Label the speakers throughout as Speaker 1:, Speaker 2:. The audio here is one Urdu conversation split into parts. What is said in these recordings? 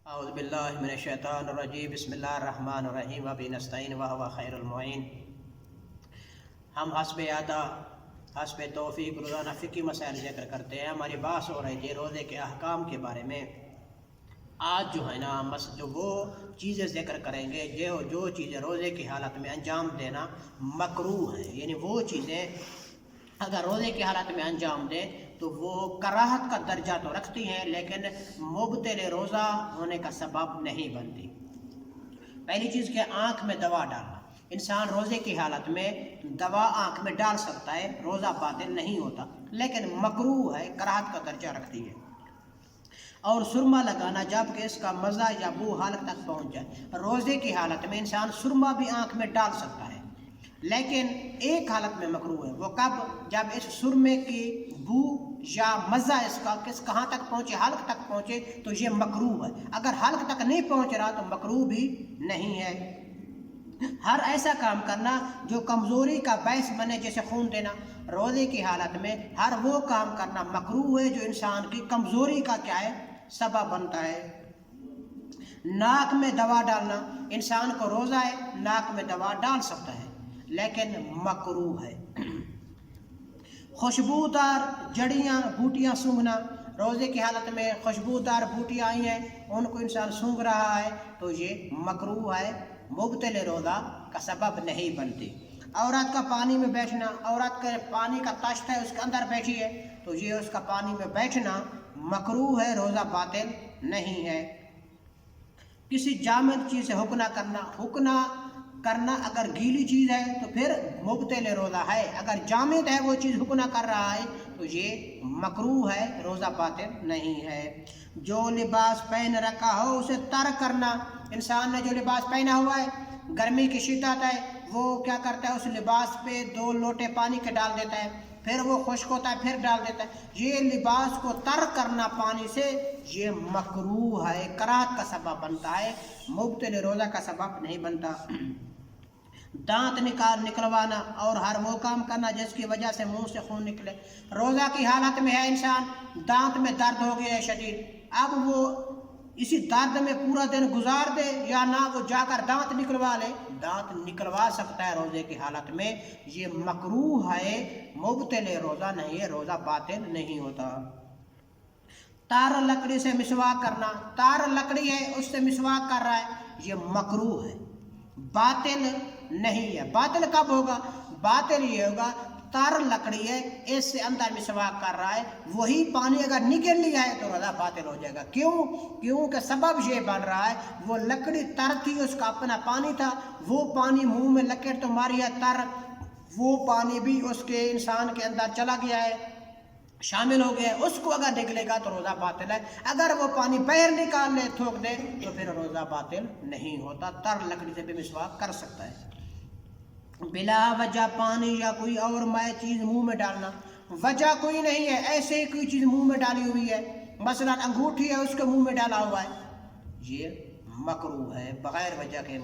Speaker 1: اعوذ باللہ من الشیطان الرجیم بسم اللہ الرحمن الرحیم وبہ نستعین وہو خیر المعین۔ ہم حسب عادہ حسب توفیق روزانہ فقہی مسائل ذکر کرتے ہیں۔ ہماری بحث ہو رہی تھی روزے کے احکام کے بارے میں۔ آج جو ہے نا جو وہ چیزیں ذکر کریں گے جو چیزیں روزے کی حالت میں انجام دینا مکروہ ہے، یعنی وہ چیزیں اگر روزے کی حالت میں انجام دیں تو وہ کراہت کا درجہ تو رکھتی ہیں لیکن مبطل روزہ ہونے کا سبب نہیں بنتی۔ پہلی چیز کہ آنکھ میں دوا ڈالنا۔ انسان روزے کی حالت میں دوا آنکھ میں ڈال سکتا ہے، روزہ باطل نہیں ہوتا، لیکن مکروہ ہے، کراہت کا درجہ رکھتی ہے۔ اور سرما لگانا جب کہ اس کا مزہ یا بو حالت تک پہنچ جائے۔ روزے کی حالت میں انسان سرما بھی آنکھ میں ڈال سکتا ہے، لیکن ایک حالت میں مکروہ ہے، وہ کب؟ جب اس سرمے کی بو یا مزہ اس کا کہاں تک پہنچے، حلق تک پہنچے تو یہ مکروہ ہے۔ اگر حلق تک نہیں پہنچ رہا تو مکروہ بھی نہیں ہے۔ ہر ایسا کام کرنا جو کمزوری کا باعث بنے، جیسے خون دینا، روزے کی حالت میں ہر وہ کام کرنا مکروہ ہے جو انسان کی کمزوری کا کیا ہے، سبب بنتا ہے۔ ناک میں دوا ڈالنا، انسان کو روزہ ہے، ناک میں دوا ڈال سکتا ہے لیکن مکروہ ہے۔ خوشبودار جڑیاں بوٹیاں سونگھنا، روزے کی حالت میں خوشبودار بوٹیاں آئی ہیں، ان کو انسان سونگھ رہا ہے تو یہ مکروہ ہے، مبطل روزہ کا سبب نہیں بنتی۔ عورت کا پانی میں بیٹھنا، عورت کے پانی کا تشت ہے اس کے اندر بیٹھی ہے تو یہ اس کا پانی میں بیٹھنا مکروہ ہے، روزہ باطل نہیں ہے۔ کسی جامد چیز سے حکنا کرنا اگر گیلی چیز ہے تو پھر مبطل روزہ ہے، اگر جامد ہے وہ چیز حکنا کر رہا ہے تو یہ مکروہ ہے، روزہ باطل نہیں ہے۔ جو لباس پہن رکھا ہو اسے ترک کرنا، انسان نے جو لباس پہنا ہوا ہے، گرمی کی شدت ہے، وہ کیا کرتا ہے، اس لباس پہ 2 لوٹے پانی کے ڈال دیتا ہے، پھر وہ خشک ہوتا ہے پھر ڈال دیتا ہے۔ یہ لباس کو ترک کرنا پانی سے یہ مکروہ ہے، کراہت کا سبب بنتا ہے، مبطل روزہ کا سبب نہیں بنتا۔ دانت نکلوانا اور ہر وہ کام کرنا جس کی وجہ سے منہ سے خون نکلے۔ روزہ کی حالت میں ہے انسان، دانت میں درد ہو گیا ہے شدید، اب وہ اسی درد میں پورا دن گزار دے یا نہ، وہ جا کر دانت نکلوا لے، دانت نکلوا سکتا ہے روزے کی حالت میں، یہ مکروہ ہے، مبطل روزہ نہیں ہے، روزہ باطل نہیں ہوتا۔ تار لکڑی سے مسواک کرنا، تار لکڑی ہے اس سے مسواک کر رہا ہے، یہ مکروہ ہے، باطل نہیں ہے۔ باطل کب ہوگا؟ باطل یہ ہوگا تار لکڑی ہے اس سے اندر مسواک کر رہا ہے، وہی پانی اگر نکل لیا ہے تو روزہ باطل ہو جائے گا۔ کیونکہ سبب یہ بن رہا ہے وہ لکڑی تر تھی، اس کا اپنا پانی تھا، وہ پانی منہ میں لکڑ تو ماری ہے تر، وہ پانی بھی اس کے انسان کے اندر چلا گیا ہے، شامل ہو گیا ہے، اس کو اگر نکلے گا تو روزہ باطل ہے۔ اگر وہ پانی باہر نکال لے تھوک دے تو پھر روزہ باطل نہیں ہوتا، تر لکڑی سے بھی مسواک کر سکتا ہے۔ بلا وجہ پانی یا کوئی اور مائع چیز منہ میں ڈالنا، وجہ کوئی نہیں ہے، ایسے ہی کوئی چیز منہ میں ڈالی ہوئی ہے، مثلا انگوٹھی ہے اس کے منہ میں ڈالا ہوا ہے، یہ مکروہ ہے، بغیر وجہ کے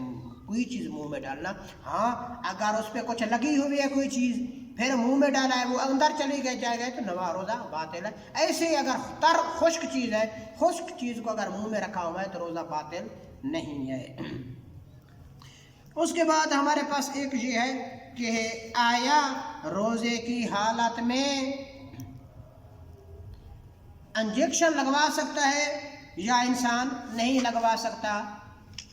Speaker 1: کوئی چیز منہ میں ڈالنا۔ ہاں اگر اس پہ کچھ لگی ہوئی ہے کوئی چیز پھر منہ میں ڈالا ہے، وہ اندر چلی جائے گا تو نوا روزہ باطل ہے۔ ایسے ہی اگر تر خشک چیز ہے، خشک چیز کو اگر منہ میں رکھا ہوا ہے تو روزہ باطل نہیں ہے۔ اس کے بعد ہمارے پاس ایک یہ ہے کہ آیا روزے کی حالت میں انجیکشن لگوا سکتا ہے یا انسان نہیں لگوا سکتا؟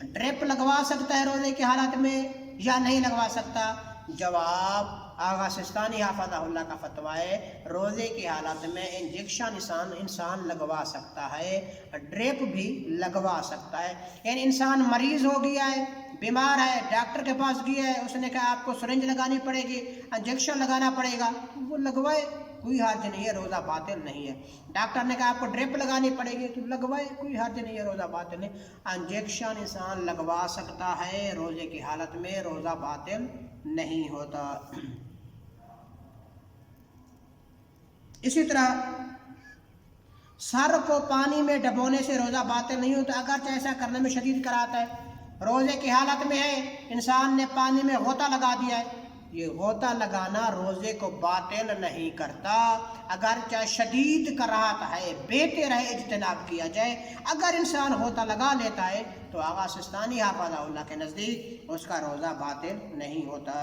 Speaker 1: ڈرپ لگوا سکتا ہے روزے کی حالت میں یا نہیں لگوا سکتا؟ جواب آغا سستانی حافظہ اللہ کا فتویٰ ہے، روزے کی حالت میں انجیکشن انسان لگوا سکتا ہے، ڈرپ بھی لگوا سکتا ہے۔ یعنی انسان مریض ہو گیا ہے، بیمار ہے، ڈاکٹر کے پاس گیا ہے، اس نے کہا آپ کو سرنج لگانی پڑے گی، انجیکشن لگانا پڑے گا، وہ لگوائے، کوئی حرج نہیں ہے، روزہ باطل نہیں ہے۔ ڈاکٹر نے کہا آپ کو ڈرپ لگانی پڑے گی تو لگوائے، کوئی حرج نہیں ہے، روزہ باطل نہیں۔ انجیکشن انسان لگوا سکتا ہے روزے کی حالت میں، روزہ باطل نہیں ہوتا۔ اسی طرح سر کو پانی میں ڈبونے سے روزہ باطل نہیں ہوتا، اگرچہ ایسا کرنے میں شدید کراہت ہے۔ روزے کی حالت میں ہے، انسان نے پانی میں غوطہ لگا دیا ہے، یہ غوطہ لگانا روزے کو باطل نہیں کرتا، اگرچہ شدید کراہت ہے، بہتر ہے اجتناب کیا جائے۔ اگر انسان غوطہ لگا لیتا ہے تو آغا سستانی حافظہ اللہ کے نزدیک اس کا روزہ باطل نہیں ہوتا۔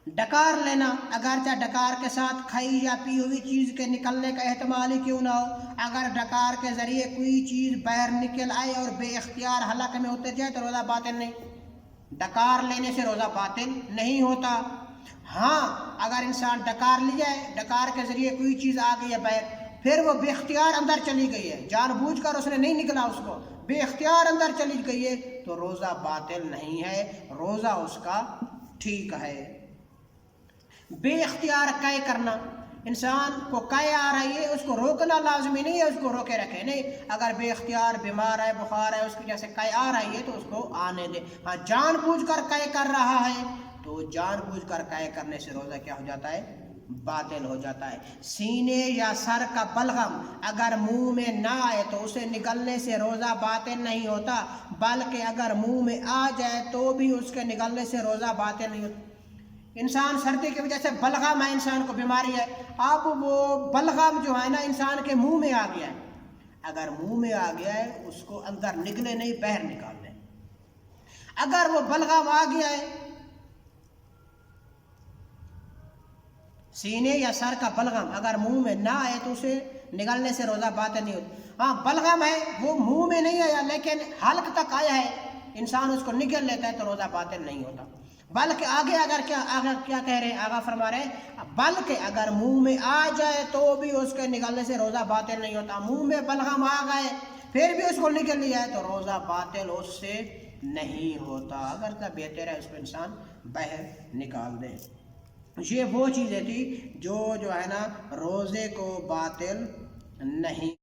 Speaker 1: ڈکار لینا، اگرچہ ڈکار کے ساتھ کھائی یا پی ہوئی چیز کے نکلنے کا احتمال ہی کیوں نہ ہو، اگر ڈکار کے ذریعے کوئی چیز باہر نکل آئے اور بے اختیار حلق میں اتر جائے تو روزہ باطل نہیں، ڈکار لینے سے روزہ باطل نہیں ہوتا۔ ہاں اگر انسان ڈکار لیا ہے، ڈکار کے ذریعے کوئی چیز آ گئی ہے باہر، پھر وہ بے اختیار اندر چلی گئی ہے، جان بوجھ کر اس نے نہیں نکلا، اس کو بے اختیار اندر چلی گئی ہے، تو روزہ باطل نہیں ہے، روزہ اس کا ٹھیک ہے۔ بے اختیار قے کرنا، انسان کو قے آ رہی ہے، اس کو روکنا لازمی نہیں ہے، اس کو روکے رکھے نہیں، اگر بے اختیار بیمار ہے، بخار ہے، اس کی جیسے قے آ رہی ہے تو اس کو آنے دے۔ ہاں جان بوجھ کر قے کر رہا ہے تو جان بوجھ کر قے کرنے سے روزہ کیا ہو جاتا ہے؟ باطل ہو جاتا ہے۔ سینے یا سر کا بلغم اگر منہ میں نہ آئے تو اسے نگلنے سے روزہ باطل نہیں ہوتا، بلکہ اگر منہ میں آ جائے تو بھی اس کے نگلنے سے روزہ باطل نہیں ہوتا۔ انسان سردی کی وجہ سے بلغم ہے، انسان کو بیماری ہے، اب وہ بلغم جو ہے نا انسان کے منہ میں آ گیا ہے، اگر منہ میں آ گیا ہے اس کو اندر نگلے نہیں، باہر نکال دیں۔ اگر وہ بلغم آ گیا ہے، سینے یا سر کا بلغم اگر منہ میں نہ آئے تو اسے نگلنے سے روزہ باطل نہیں ہوتا۔ ہاں بلغم ہے وہ منہ میں نہیں آیا لیکن حلق تک آیا ہے، انسان اس کو نگل لیتا ہے تو روزہ باطل نہیں ہوتا۔ بلکہ آگے کیا کہہ رہے ہیں؟ آگا فرما رہے ہیں بلکہ اگر منہ میں آ جائے تو بھی اس کے نگلنے سے روزہ باطل نہیں ہوتا۔ منہ میں بلغم آ گئے پھر بھی اس کو نگل لیا ہے تو روزہ باطل اس سے نہیں ہوتا، اگر تو بہتر ہے اس کو انسان باہر نکال دے۔ یہ وہ چیزیں تھی جو ہے نا روزے کو باطل نہیں